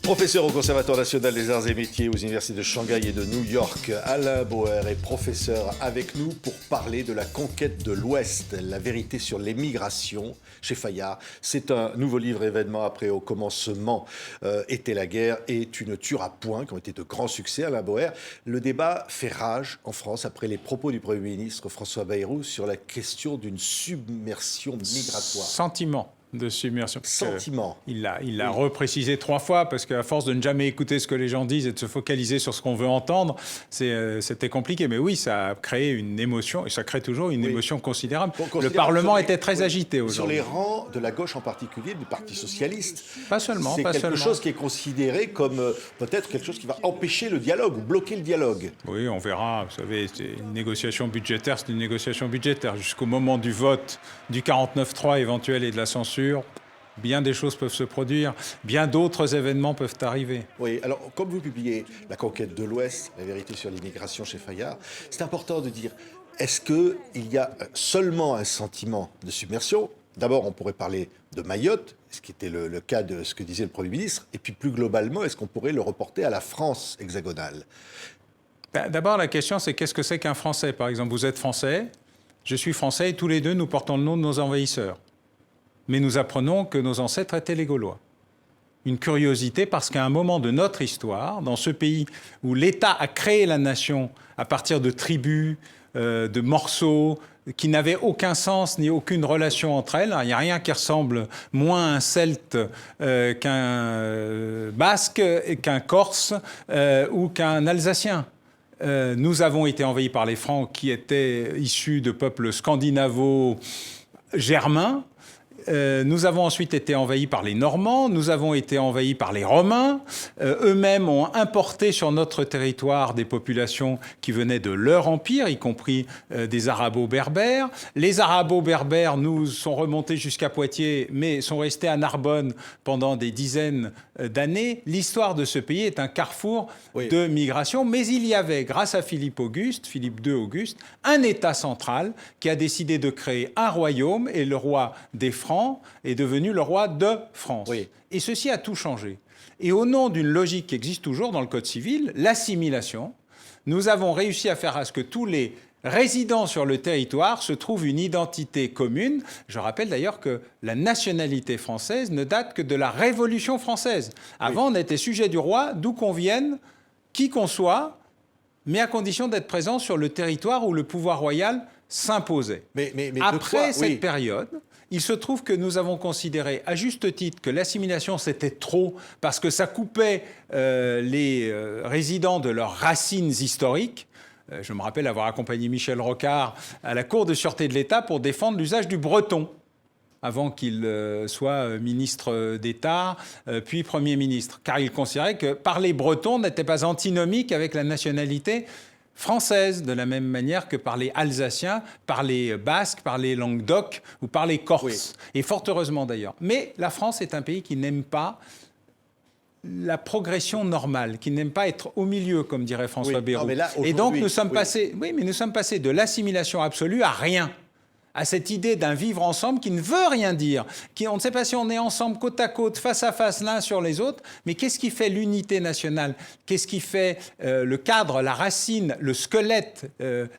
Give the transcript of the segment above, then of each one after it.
Professeur au Conservatoire national des arts et métiers aux universités de Shanghai et de New York, Alain Bauer est professeur avec nous pour parler de la conquête de l'Ouest, la vérité sur l'émigration chez Fayard. C'est un nouveau livre événement après Au commencement était la guerre et Tu ne tueras point, qui ont été de grands succès, Alain Bauer. Le débat fait rage en France après les propos du Premier ministre François Bayrou sur la question d'une submersion migratoire. Sentiment de submersion. Sentiment. Il l'a reprécisé 3 fois parce qu'à force de ne jamais écouter ce que les gens disent et de se focaliser sur ce qu'on veut entendre, c'était compliqué. Mais oui, ça a créé une émotion et ça crée toujours une émotion considérable. Le Parlement était très agité aujourd'hui. Sur les rangs de la gauche en particulier, du Parti socialiste. Pas seulement. C'est quelque chose qui est considéré comme peut-être quelque chose qui va empêcher le dialogue ou bloquer le dialogue. Oui, on verra. Vous savez, une négociation budgétaire, c'est une négociation budgétaire. Jusqu'au moment du vote du 49.3 éventuel et de la censure, bien des choses peuvent se produire, bien d'autres événements peuvent arriver. Oui, alors comme vous publiez La conquête de l'Ouest, la vérité sur l'immigration chez Fayard, c'est important de dire, est-ce qu'il y a seulement un sentiment de submersion ? D'abord, on pourrait parler de Mayotte, ce qui était le cas de ce que disait le Premier ministre, et puis plus globalement, est-ce qu'on pourrait le reporter à la France hexagonale ? D'abord, la question, c'est qu'est-ce que c'est qu'un Français ? Par exemple, vous êtes Français, je suis Français, et tous les deux, nous portons le nom de nos envahisseurs. Mais nous apprenons que nos ancêtres étaient les Gaulois. Une curiosité parce qu'à un moment de notre histoire, dans ce pays où l'État a créé la nation à partir de tribus, de morceaux, qui n'avaient aucun sens ni aucune relation entre elles, il n'y a rien qui ressemble moins à un Celte qu'un Basque, qu'un Corse ou qu'un Alsacien. Nous avons été envahis par les Francs qui étaient issus de peuples scandinavo-germains. Nous avons ensuite été envahis par les Normands, nous avons été envahis par les Romains. Eux-mêmes ont importé sur notre territoire des populations qui venaient de leur empire, y compris des Arabo-Berbères. Les Arabo-Berbères nous sont remontés jusqu'à Poitiers, mais sont restés à Narbonne pendant des dizaines d'années. L'histoire de ce pays est un carrefour de migration, mais il y avait, grâce à Philippe II Auguste, un État central qui a décidé de créer un royaume, et le roi des Francs est devenu le roi de France. Oui. Et ceci a tout changé. Et au nom d'une logique qui existe toujours dans le Code civil, l'assimilation, nous avons réussi à faire à ce que tous les résidents sur le territoire se trouvent une identité commune. Je rappelle d'ailleurs que la nationalité française ne date que de la Révolution française. Avant, on était sujet du roi, d'où qu'on vienne, qui qu'on soit, mais à condition d'être présent sur le territoire où le pouvoir royal s'imposait. Mais après cette période, il se trouve que nous avons considéré, à juste titre, que l'assimilation, c'était trop, parce que ça coupait les résidents de leurs racines historiques. Je me rappelle avoir accompagné Michel Rocard à la Cour de sûreté de l'État pour défendre l'usage du breton, avant qu'il soit ministre d'État, puis Premier ministre. Car il considérait que parler breton n'était pas antinomique avec la nationalité française, de la même manière que par les Alsaciens, par les Basques, par les Languedoc ou par les Corses. Oui. Et fort heureusement d'ailleurs. Mais la France est un pays qui n'aime pas la progression normale, qui n'aime pas être au milieu, comme dirait François Bayrou. Et donc nous sommes passés, nous sommes passés de l'assimilation absolue à rien. À cette idée d'un vivre ensemble qui ne veut rien dire. On ne sait pas si on est ensemble côte à côte, face à face, l'un sur les autres, mais qu'est-ce qui fait l'unité nationale ? Qu'est-ce qui fait le cadre, la racine, le squelette,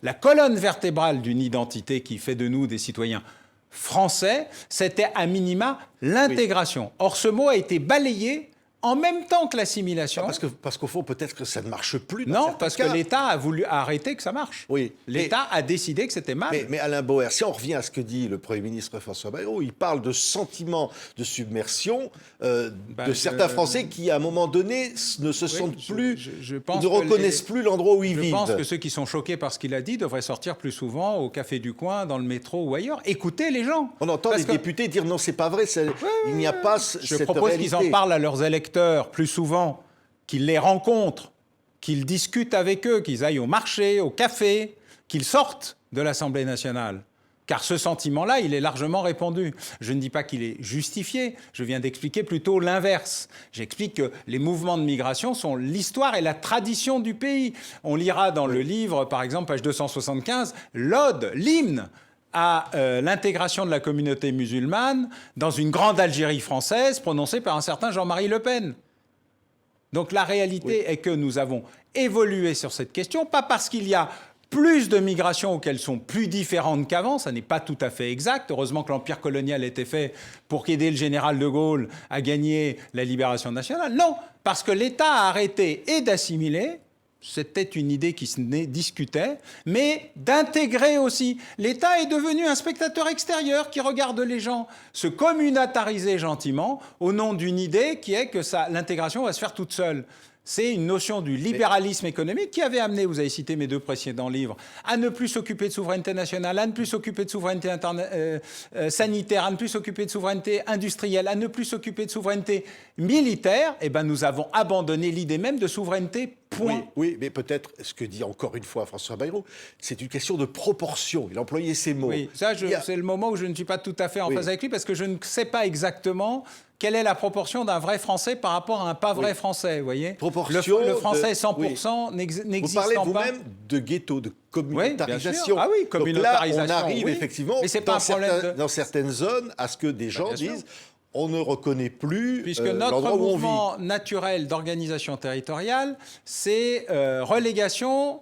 la colonne vertébrale d'une identité qui fait de nous des citoyens français ? C'était à minima l'intégration. Or, ce mot a été balayé en même temps que l'assimilation. Parce qu'au fond, peut-être que ça ne marche plus. Non, parce que l'État a voulu arrêter que ça marche. Oui. L'État a décidé que c'était mal. Mais Alain Bauer, si on revient à ce que dit le Premier ministre François Bayrou, il parle de sentiment de submersion de certains Français qui, à un moment donné, ne se sentent plus, ne reconnaissent plus l'endroit où ils vivent. Je pense que ceux qui sont choqués par ce qu'il a dit devraient sortir plus souvent au café du coin, dans le métro ou ailleurs. Écoutez les gens. On entend les députés dire non, c'est pas vrai, il n'y a pas cette réalité. Je propose qu'ils en parlent à leurs électeurs plus souvent, qu'ils les rencontrent, qu'ils discutent avec eux, qu'ils aillent au marché, au café, qu'ils sortent de l'Assemblée nationale. Car ce sentiment-là, il est largement répandu. Je ne dis pas qu'il est justifié, je viens d'expliquer plutôt l'inverse. J'explique que les mouvements de migration sont l'histoire et la tradition du pays. On lira dans le livre, par exemple, page 275, l'ode, l'hymne à l'intégration de la communauté musulmane dans une grande Algérie française prononcée par un certain Jean-Marie Le Pen. Donc la réalité est que nous avons évolué sur cette question, pas parce qu'il y a plus de migrations ou qu'elles sont plus différentes qu'avant, ça n'est pas tout à fait exact. Heureusement que l'empire colonial était fait pour qu'aider le général de Gaulle à gagner la libération nationale. Non, parce que l'État a arrêté et d'assimiler, c'était une idée qui se discutait, mais d'intégrer aussi. L'État est devenu un spectateur extérieur qui regarde les gens se communautariser gentiment au nom d'une idée qui est que l'intégration va se faire toute seule. C'est une notion du libéralisme économique qui avait amené, vous avez cité mes 2 précédents livres, à ne plus s'occuper de souveraineté nationale, à ne plus s'occuper de souveraineté sanitaire, à ne plus s'occuper de souveraineté industrielle, à ne plus s'occuper de souveraineté militaire. Eh bien, nous avons abandonné l'idée même de souveraineté. Point. Oui, mais peut-être, ce que dit encore une fois François Bayrou, c'est une question de proportion. Il a employé ces mots. Oui, ça, c'est le moment où je ne suis pas tout à fait en phase avec lui, parce que je ne sais pas exactement quelle est la proportion d'un vrai Français par rapport à un pas vrai Français, vous voyez. Proportion le Français 100% n'existant pas. Vous parlez vous-même de ghetto, de communautarisation. Oui, ah oui, communautarisation. Donc là, on arrive effectivement dans certaines zones à ce que des gens disent... On ne reconnaît plus puisque notre mouvement naturel d'organisation territoriale, c'est relégation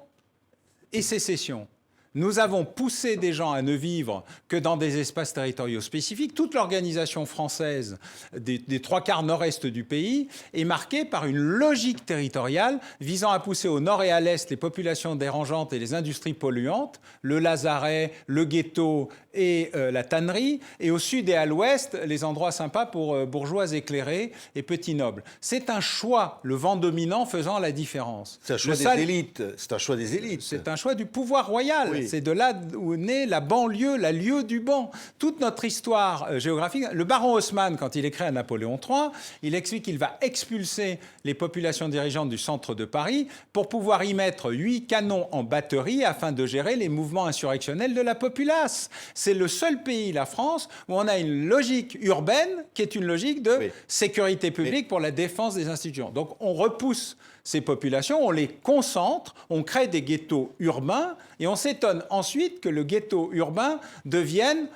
et sécession. Nous avons poussé des gens à ne vivre que dans des espaces territoriaux spécifiques. Toute l'organisation française des 3/4 nord-est du pays est marquée par une logique territoriale visant à pousser au nord et à l'est les populations dérangeantes et les industries polluantes, le lazaret, le ghetto et la tannerie, et au sud et à l'ouest, les endroits sympas pour bourgeois éclairés et petits nobles. C'est un choix, le vent dominant faisant la différence. C'est un choix des élites. C'est un choix des élites. C'est un choix du pouvoir royal. Oui. C'est de là où naît la banlieue, la lieu du banc. Toute notre histoire géographique, le baron Haussmann, quand il écrit à Napoléon III, il explique qu'il va expulser les populations dirigeantes du centre de Paris pour pouvoir y mettre 8 canons en batterie afin de gérer les mouvements insurrectionnels de la populace. C'est le seul pays, la France, où on a une logique urbaine qui est une logique de sécurité publique pour la défense des institutions. Donc on repousse ces populations, on les concentre, on crée des ghettos urbains et on s'étonne ensuite que le ghetto urbain devienne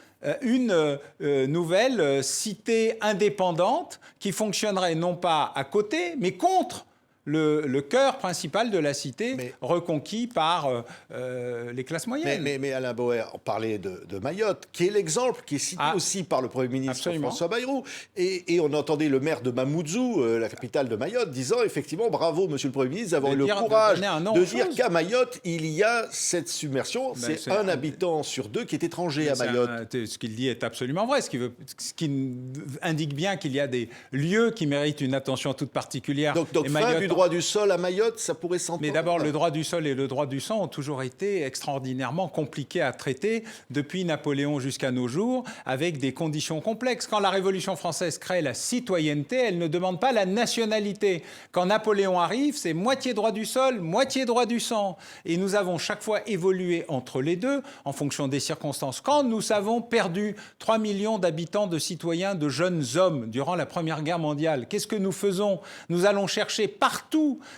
une nouvelle cité indépendante qui fonctionnerait non pas à côté, mais contre le cœur principal de la cité reconquis par les classes moyennes. Mais Alain Bauer, on parlait de Mayotte, qui est l'exemple qui est cité aussi par le Premier ministre François Bayrou. Et on entendait le maire de Mamoudzou, la capitale de Mayotte, disant effectivement bravo, monsieur le Premier ministre, d'avoir eu le courage de dire qu'à Mayotte, il y a cette submersion. C'est un habitant sur 2 qui est étranger à Mayotte. Ce qu'il dit est absolument vrai. Ce qui indique bien qu'il y a des lieux qui méritent une attention toute particulière. Donc fin du droit du sol à Mayotte, ça pourrait s'entendre. Mais d'abord, le droit du sol et le droit du sang ont toujours été extraordinairement compliqués à traiter depuis Napoléon jusqu'à nos jours, avec des conditions complexes. Quand la Révolution française crée la citoyenneté, elle ne demande pas la nationalité. Quand Napoléon arrive, c'est moitié droit du sol, moitié droit du sang. Et nous avons chaque fois évolué entre les deux en fonction des circonstances. Quand nous avons perdu 3 millions d'habitants, de citoyens, de jeunes hommes durant la Première Guerre mondiale, qu'est-ce que nous faisons? Nous allons chercher partout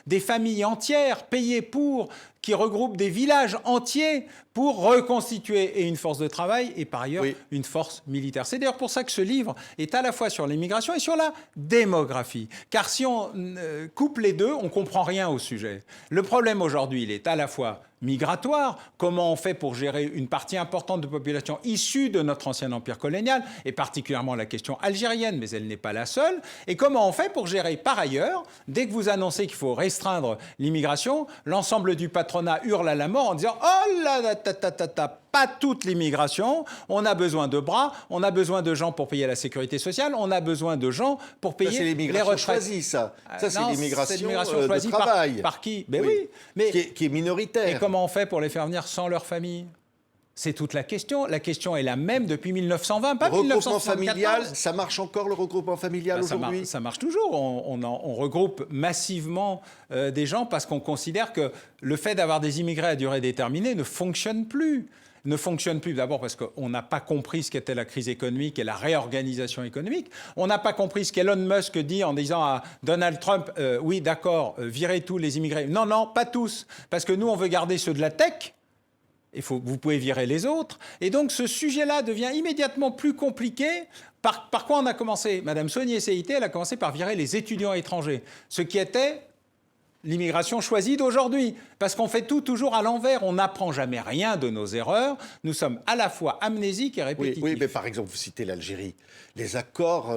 des familles entières payées pour, qui regroupent des villages entiers pour reconstituer et une force de travail et par ailleurs une force militaire. C'est d'ailleurs pour ça que ce livre est à la fois sur l'immigration et sur la démographie. Car si on coupe les deux, on ne comprend rien au sujet. Le problème aujourd'hui, il est à la fois migratoire, comment on fait pour gérer une partie importante de population issue de notre ancien empire colonial, et particulièrement la question algérienne, mais elle n'est pas la seule, et comment on fait pour gérer par ailleurs, dès que vous annoncez qu'il faut restreindre l'immigration, l'ensemble du patronat hurle à la mort en disant « Oh là là, pas toute l'immigration, on a besoin de bras, on a besoin de gens pour payer la sécurité sociale, on a besoin de gens pour payer les retraites. » Choisie, ça. Ça, c'est l'immigration de travail. Par qui? Ben oui. Mais qui est minoritaire. Et comment on fait pour les faire venir sans leur famille? C'est toute la question. La question est la même depuis 1920, pas 1974. Le regroupement familial, ça marche encore, le regroupement familial aujourd'hui? Ça marche toujours. On regroupe massivement des gens parce qu'on considère que le fait d'avoir des immigrés à durée déterminée ne fonctionne plus. D'abord parce qu'on n'a pas compris ce qu'était la crise économique et la réorganisation économique. On n'a pas compris ce qu'Elon Musk dit en disant à Donald Trump « Oui, d'accord, virez tous les immigrés. » Non, pas tous. Parce que nous, on veut garder ceux de la tech. Vous pouvez virer les autres. Et donc, ce sujet-là devient immédiatement plus compliqué. Par quoi on a commencé? Madame Saunier-Séité, elle a commencé par virer les étudiants étrangers, ce qui était l'immigration choisie d'aujourd'hui. Parce qu'on fait tout toujours à l'envers. On n'apprend jamais rien de nos erreurs. Nous sommes à la fois amnésiques et répétitifs. Oui, mais par exemple, vous citez l'Algérie. Les accords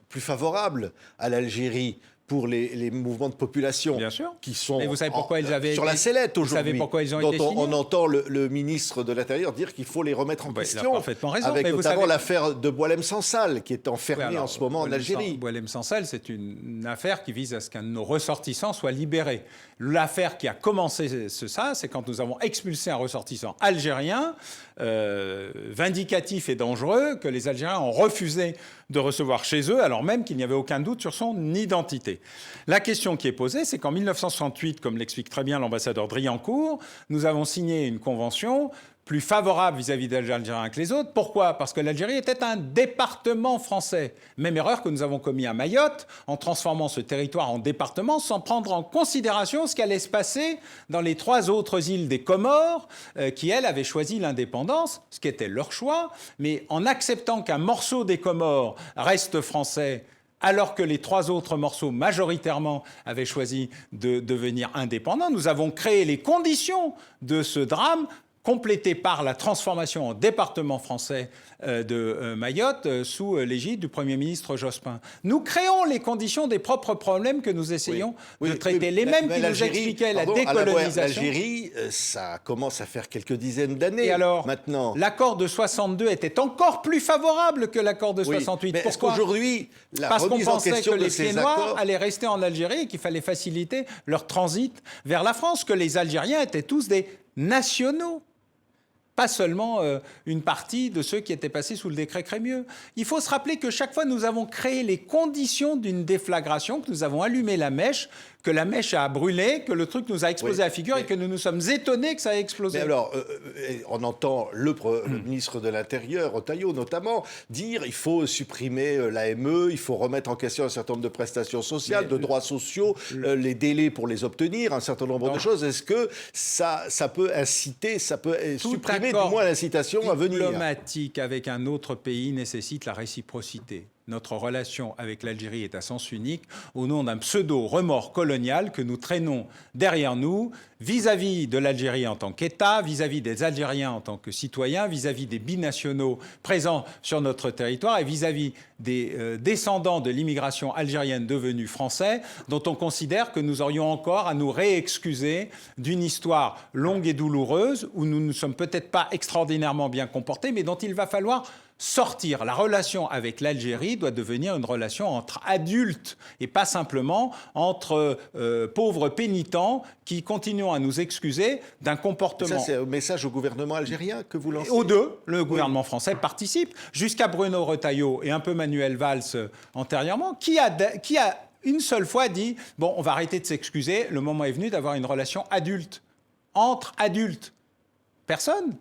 plus favorables à l'Algérie pour les mouvements de population. Bien sûr. Qui sont mais vous savez pourquoi ils avaient sur la sellette aujourd'hui. Vous savez pourquoi ils ont dont été signés. on entend le ministre de l'Intérieur dire qu'il faut les remettre en question. Il a parfaitement raison. Avec mais notamment l'affaire de Boualem Sansal, qui est enfermé en ce moment en Algérie. Boualem Sansal, c'est une affaire qui vise à ce qu'un de nos ressortissants soit libéré. L'affaire qui a commencé ça, c'est quand nous avons expulsé un ressortissant algérien, vindicatif et dangereux, que les Algériens ont refusé de recevoir chez eux, alors même qu'il n'y avait aucun doute sur son identité. La question qui est posée, c'est qu'en 1968, comme l'explique très bien l'ambassadeur Driancourt, nous avons signé une convention plus favorable vis-à-vis des Algériens que les autres. Pourquoi ? Parce que l'Algérie était un département français. Même erreur que nous avons commis à Mayotte, en transformant ce territoire en département, sans prendre en considération ce qui allait se passer dans les 3 autres îles des Comores, qui, elles, avaient choisi l'indépendance, ce qui était leur choix, mais en acceptant qu'un morceau des Comores reste français, alors que les 3 autres morceaux, majoritairement, avaient choisi de devenir indépendants, nous avons créé les conditions de ce drame, complété par la transformation en département français de Mayotte sous l'égide du Premier ministre Jospin. Nous créons les conditions des propres problèmes que nous essayons de traiter. Les mêmes qui nous expliquaient la décolonisation. L'Algérie, ça commence à faire quelques dizaines d'années. Et alors, maintenant, l'accord de 62 était encore plus favorable que l'accord de 68. Mais pourquoi ? Qu'aujourd'hui, parce qu'on pensait que les pieds noirs allaient rester en Algérie et qu'il fallait faciliter leur transit vers la France, que les Algériens étaient tous des nationaux. Pas seulement une partie de ceux qui étaient passés sous le décret Crémieux. Il faut se rappeler que chaque fois, nous avons créé les conditions d'une déflagration, que nous avons allumé la mèche, que la mèche a brûlé, que le truc nous a explosé à la figure et que nous nous sommes étonnés que ça ait explosé. Mais alors, on entend le ministre de l'Intérieur, Retailleau notamment, dire il faut supprimer l'AME, il faut remettre en question un certain nombre de prestations sociales, de droits sociaux, les délais pour les obtenir, un certain nombre de choses. Est-ce que ça peut inciter, ça peut supprimer du moins l'incitation à venir ? Diplomatique avec un autre pays nécessite la réciprocité. Notre relation avec l'Algérie est à sens unique au nom d'un pseudo-remords colonial que nous traînons derrière nous vis-à-vis de l'Algérie en tant qu'État, vis-à-vis des Algériens en tant que citoyens, vis-à-vis des binationaux présents sur notre territoire et vis-à-vis des descendants de l'immigration algérienne devenus français, dont on considère que nous aurions encore à nous réexcuser d'une histoire longue et douloureuse où nous ne sommes peut-être pas extraordinairement bien comportés, mais dont il va falloir sortir. La relation avec l'Algérie doit devenir une relation entre adultes et pas simplement entre pauvres pénitents qui continuent à nous excuser d'un comportement... Ça, c'est un message au gouvernement algérien que vous lancez ? Aux deux, le gouvernement français participe, jusqu'à Bruno Retailleau et un peu Manuel Valls antérieurement, qui a une seule fois dit « Bon, on va arrêter de s'excuser, le moment est venu d'avoir une relation adulte, entre adultes. » Personne.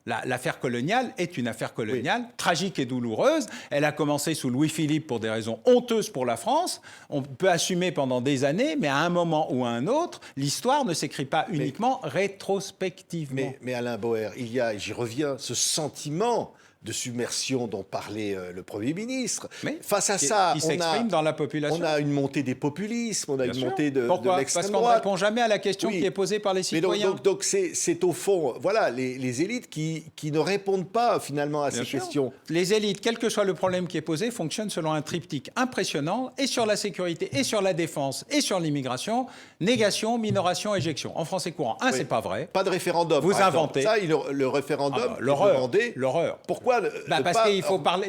L'affaire coloniale est une affaire coloniale, tragique et douloureuse. Elle a commencé sous Louis-Philippe pour des raisons honteuses pour la France. On peut assumer pendant des années, mais à un moment ou à un autre, l'histoire ne s'écrit pas uniquement rétrospectivement. Mais Alain Boer, il y a, j'y reviens, ce sentiment de submersion dont parlait le Premier ministre. Mais face à ça, qui s'exprime dans la population. On a une montée des populismes, on a une montée de l'extrême Parce qu'on ne droite. répond jamais à la question qui est posée par les citoyens. Donc c'est au fond, voilà, les élites qui ne répondent pas finalement à ces questions. Les élites, quel que soit le problème qui est posé, fonctionnent selon un triptyque impressionnant, et sur la sécurité, et sur la défense, et sur l'immigration, négation, minoration, éjection. En français courant, c'est pas vrai. Pas de référendum. Vous inventez. Ça, le référendum, l'horreur. Pourquoi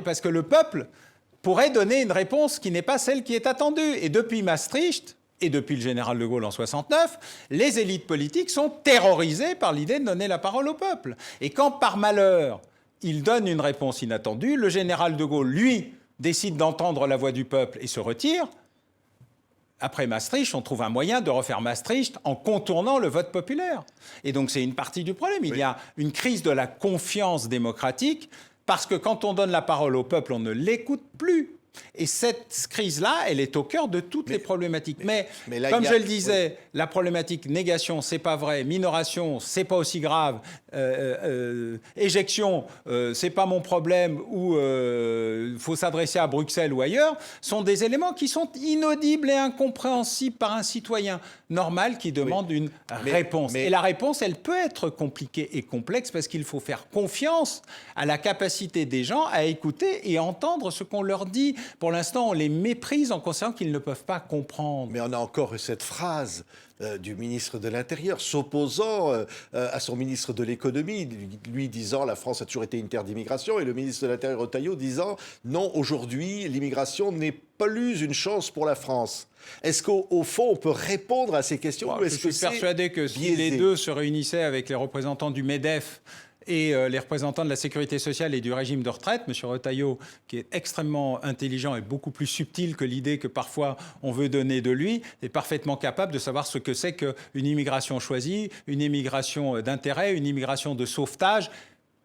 parce que le peuple pourrait donner une réponse qui n'est pas celle qui est attendue. Et depuis Maastricht, et depuis le général de Gaulle en 69, les élites politiques sont terrorisées par l'idée de donner la parole au peuple. Et quand, par malheur, ils donnent une réponse inattendue, le général de Gaulle, lui, décide d'entendre la voix du peuple et se retire. Après Maastricht, on trouve un moyen de refaire Maastricht en contournant le vote populaire. Et donc c'est une partie du problème. Il y a une crise de la confiance démocratique parce que quand on donne la parole au peuple, on ne l'écoute plus. Et cette crise-là, elle est au cœur de toutes les problématiques. Mais là, comme je le disais, la problématique négation, c'est pas vrai, minoration, c'est pas aussi grave, éjection, c'est pas mon problème, ou faut s'adresser à Bruxelles ou ailleurs, sont des éléments qui sont inaudibles et incompréhensibles par un citoyen normal qui demande une réponse. Et la réponse, elle peut être compliquée et complexe parce qu'il faut faire confiance à la capacité des gens à écouter et entendre ce qu'on leur dit. Pour l'instant, on les méprise en considérant qu'ils ne peuvent pas comprendre. Mais on a encore cette phrase du ministre de l'Intérieur s'opposant à son ministre de l'Économie, lui disant la France a toujours été une terre d'immigration, et le ministre de l'Intérieur Retailleau disant non, aujourd'hui l'immigration n'est plus une chance pour la France. Est-ce qu'au fond on peut répondre à ces questions ou est-ce je suis persuadé que si les deux se réunissaient avec les représentants du MEDEF et les représentants de la sécurité sociale et du régime de retraite, M. Retailleau, qui est extrêmement intelligent et beaucoup plus subtil que l'idée que parfois on veut donner de lui, est parfaitement capable de savoir ce que c'est qu'une immigration choisie, une immigration d'intérêt, une immigration de sauvetage,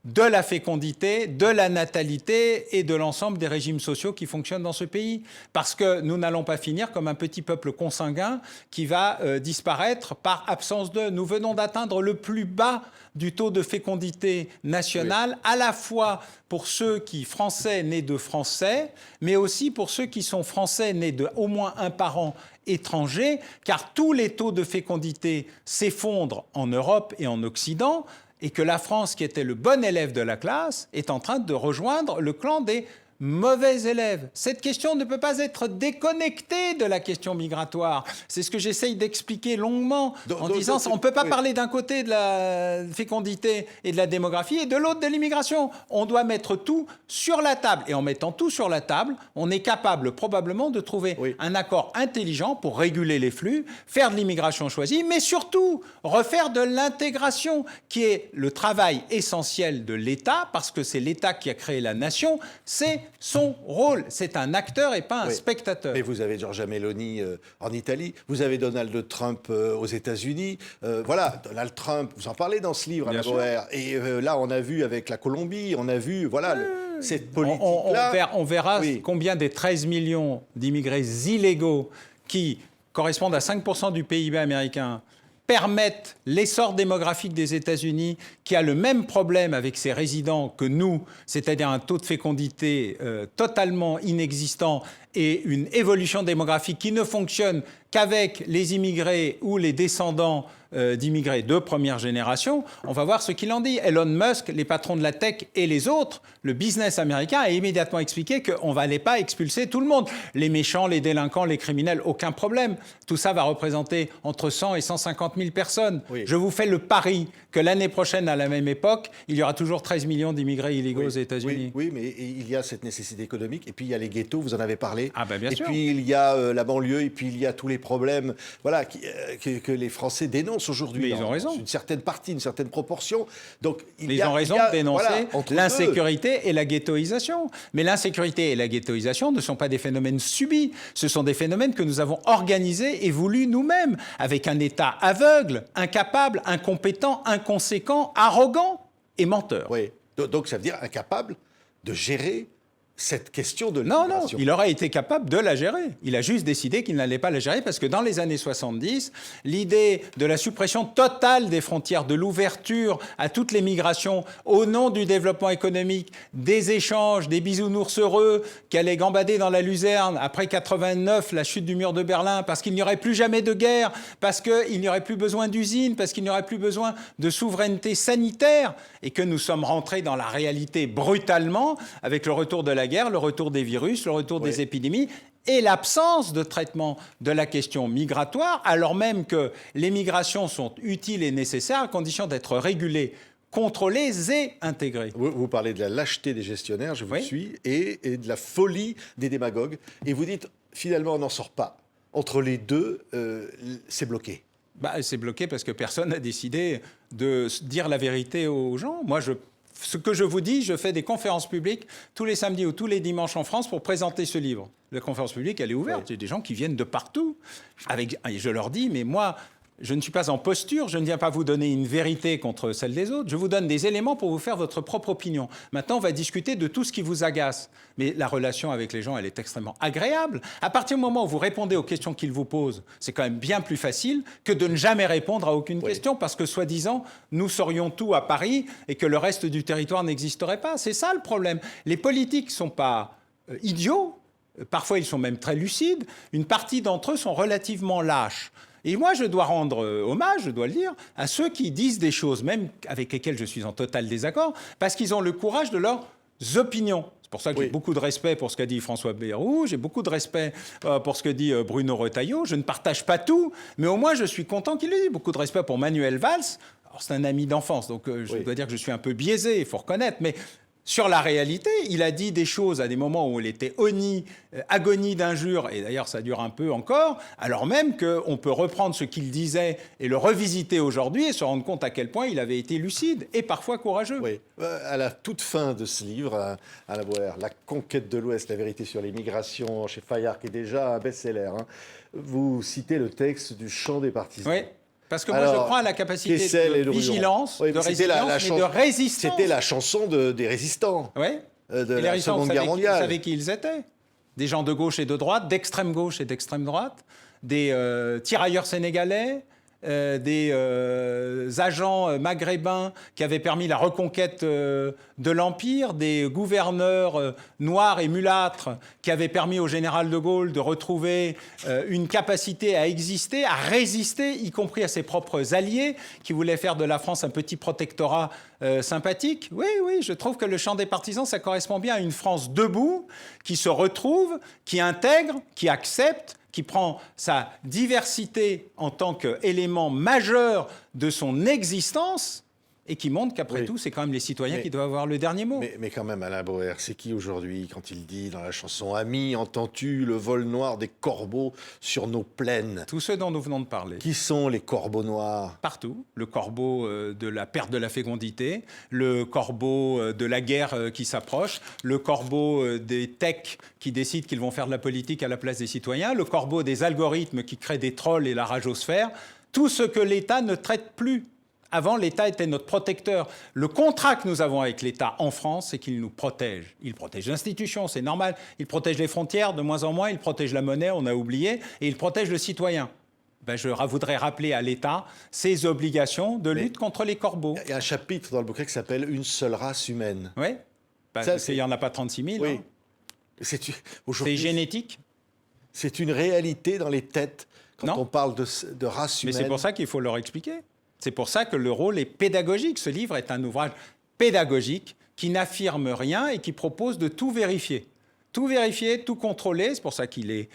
de la fécondité, de la natalité et de l'ensemble des régimes sociaux qui fonctionnent dans ce pays. Parce que nous n'allons pas finir comme un petit peuple consanguin qui va disparaître par absence de... Nous venons d'atteindre le plus bas du taux de fécondité nationale, à la fois pour ceux qui français nés de Français, mais aussi pour ceux qui sont français nés de au moins un parent étranger, car tous les taux de fécondité s'effondrent en Europe et en Occident, et que la France, qui était le bon élève de la classe, est en train de rejoindre le clan des mauvais élèves. Cette question ne peut pas être déconnectée de la question migratoire. C'est ce que j'essaye d'expliquer longuement en disant on ne peut pas parler d'un côté de la fécondité et de la démographie et de l'autre de l'immigration. On doit mettre tout sur la table. Et en mettant tout sur la table, on est capable probablement de trouver un accord intelligent pour réguler les flux, faire de l'immigration choisie, mais surtout refaire de l'intégration, qui est le travail essentiel de l'État, parce que c'est l'État qui a créé la nation, c'est son rôle. C'est un acteur et pas un spectateur. Mais vous avez Giorgia Meloni en Italie, vous avez Donald Trump aux États-Unis. Voilà, Donald Trump, vous en parlez dans ce livre, Alain Boer. Et là, on a vu avec la Colombie, on a vu, voilà, cette politique-là. On verra combien des 13 millions d'immigrés illégaux qui correspondent à 5% du PIB américain permettent l'essor démographique des États-Unis, qui a le même problème avec ses résidents que nous, c'est-à-dire un taux de fécondité totalement inexistant et une évolution démographique qui ne fonctionne qu'avec les immigrés ou les descendants d'immigrés de première génération. On va voir ce qu'il en dit. Elon Musk, les patrons de la tech et les autres, le business américain a immédiatement expliqué qu'on n'allait pas expulser tout le monde. Les méchants, les délinquants, les criminels, aucun problème. Tout ça va représenter entre 100 et 150 000 personnes. Je vous fais le pari que l'année prochaine, à la même époque, il y aura toujours 13 millions d'immigrés illégaux aux États-Unis. Oui, mais il y a cette nécessité économique. Et puis, il y a les ghettos, vous en avez parlé. Bien sûr. Puis, il y a la banlieue. Et puis, il y a tous les problèmes que les Français dénoncent aujourd'hui. Mais ils ont raison. Une certaine partie, une certaine proportion. Donc, ils ont raison de dénoncer l'insécurité et la ghettoisation. Mais l'insécurité et la ghettoisation ne sont pas des phénomènes subis. Ce sont des phénomènes que nous avons organisés et voulus nous-mêmes, avec un État aveugle, incapable, incompétent, inconséquent, arrogant et menteur. Oui. Donc, ça veut dire incapable de gérer cette question de l'immigration. Non, il aurait été capable de la gérer. Il a juste décidé qu'il n'allait pas la gérer parce que dans les années 70, l'idée de la suppression totale des frontières, de l'ouverture à toutes les migrations au nom du développement économique, des échanges, des bisounours heureux qui allaient gambader dans la luzerne après 89, la chute du mur de Berlin, parce qu'il n'y aurait plus jamais de guerre, parce qu'il n'y aurait plus besoin d'usines, parce qu'il n'y aurait plus besoin de souveraineté sanitaire, et que nous sommes rentrés dans la réalité brutalement avec le retour de la guerre, le retour des virus, le retour des épidémies et l'absence de traitement de la question migratoire, alors même que les migrations sont utiles et nécessaires à condition d'être régulées, contrôlées et intégrées. Vous parlez de la lâcheté des gestionnaires, je vous suis, et de la folie des démagogues. Et vous dites, finalement, on n'en sort pas. Entre les deux, c'est bloqué. C'est bloqué parce que personne n'a décidé de dire la vérité aux gens. Moi, ce que je vous dis, je fais des conférences publiques tous les samedis ou tous les dimanches en France pour présenter ce livre. La conférence publique, elle est ouverte. Il y a des gens qui viennent de partout. Je leur dis, mais moi, je ne suis pas en posture, je ne viens pas vous donner une vérité contre celle des autres, je vous donne des éléments pour vous faire votre propre opinion. Maintenant, on va discuter de tout ce qui vous agace. Mais la relation avec les gens, elle est extrêmement agréable. À partir du moment où vous répondez aux questions qu'ils vous posent, c'est quand même bien plus facile que de ne jamais répondre à aucune question, parce que, soi-disant, nous saurions tout à Paris et que le reste du territoire n'existerait pas. C'est ça le problème. Les politiques ne sont pas idiots. Parfois, ils sont même très lucides. Une partie d'entre eux sont relativement lâches. Et moi, je dois rendre hommage, je dois le dire, à ceux qui disent des choses, même avec lesquelles je suis en total désaccord, parce qu'ils ont le courage de leurs opinions. C'est pour ça que j'ai beaucoup de respect pour ce qu'a dit François Bayrou, j'ai beaucoup de respect pour ce que dit Bruno Retailleau. Je ne partage pas tout, mais au moins, je suis content qu'il le dise. Beaucoup de respect pour Manuel Valls. Alors, c'est un ami d'enfance, donc je dois dire que je suis un peu biaisé, il faut reconnaître, mais... Sur la réalité, il a dit des choses à des moments où il était agonie d'injures, et d'ailleurs ça dure un peu encore, alors même qu'on peut reprendre ce qu'il disait et le revisiter aujourd'hui et se rendre compte à quel point il avait été lucide et parfois courageux. Oui, à la toute fin de ce livre, Alain Boer, La conquête de l'Ouest, la vérité sur les migrations chez Fayard, qui est déjà un best-seller, hein, vous citez le texte du chant des partisans. Oui. Parce que moi, je crois à la capacité de vigilance, de résilience, mais de résistance. C'était la chanson des résistants de la Seconde Guerre mondiale. Vous savez qui ils étaient? Des gens de gauche et de droite, d'extrême gauche et d'extrême droite, des tirailleurs sénégalais, des agents maghrébins qui avaient permis la reconquête de l'Empire, des gouverneurs noirs et mulâtres qui avaient permis au général de Gaulle de retrouver une capacité à exister, à résister, y compris à ses propres alliés, qui voulaient faire de la France un petit protectorat sympathique. Oui, je trouve que le chant des partisans, ça correspond bien à une France debout, qui se retrouve, qui intègre, qui accepte, qui prend sa diversité en tant qu'élément majeur de son existence et qui montre qu'après tout, c'est quand même les citoyens qui doivent avoir le dernier mot. Mais quand même, Alain Boer, c'est qui aujourd'hui, quand il dit dans la chanson « Ami, entends-tu le vol noir des corbeaux sur nos plaines ?» Tous ceux dont nous venons de parler. Qui sont les corbeaux noirs? Partout. Le corbeau de la perte de la fécondité, le corbeau de la guerre qui s'approche, le corbeau des techs qui décident qu'ils vont faire de la politique à la place des citoyens, le corbeau des algorithmes qui créent des trolls et la ragosphère, tout ce que l'État ne traite plus. Avant, l'État était notre protecteur. Le contrat que nous avons avec l'État en France, c'est qu'il nous protège. Il protège l'institution, c'est normal. Il protège les frontières, de moins en moins. Il protège la monnaie, on a oublié. Et il protège le citoyen. Je voudrais rappeler à l'État ses obligations de lutte contre les corbeaux. Il y a un chapitre dans le bouquin qui s'appelle « Une seule race humaine ». Oui. Il n'y en a pas 36 000. Oui. Hein. C'est génétique. C'est une réalité dans les têtes quand on parle de race humaine. Mais c'est pour ça qu'il faut leur expliquer. C'est pour ça que le rôle est pédagogique. Ce livre est un ouvrage pédagogique qui n'affirme rien et qui propose de tout vérifier. Tout vérifier, tout contrôler. C'est pour ça qu'il est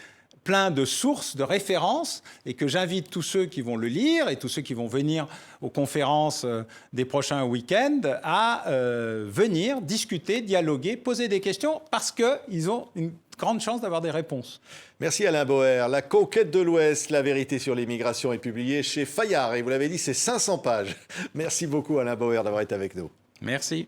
plein de sources, de références, et que j'invite tous ceux qui vont le lire et tous ceux qui vont venir aux conférences des prochains week-ends à venir discuter, dialoguer, poser des questions, parce qu'ils ont une grande chance d'avoir des réponses. Merci Alain Boer. La conquête de l'Ouest, la vérité sur l'immigration est publiée chez Fayard. Et vous l'avez dit, c'est 500 pages. Merci beaucoup Alain Boer d'avoir été avec nous. Merci.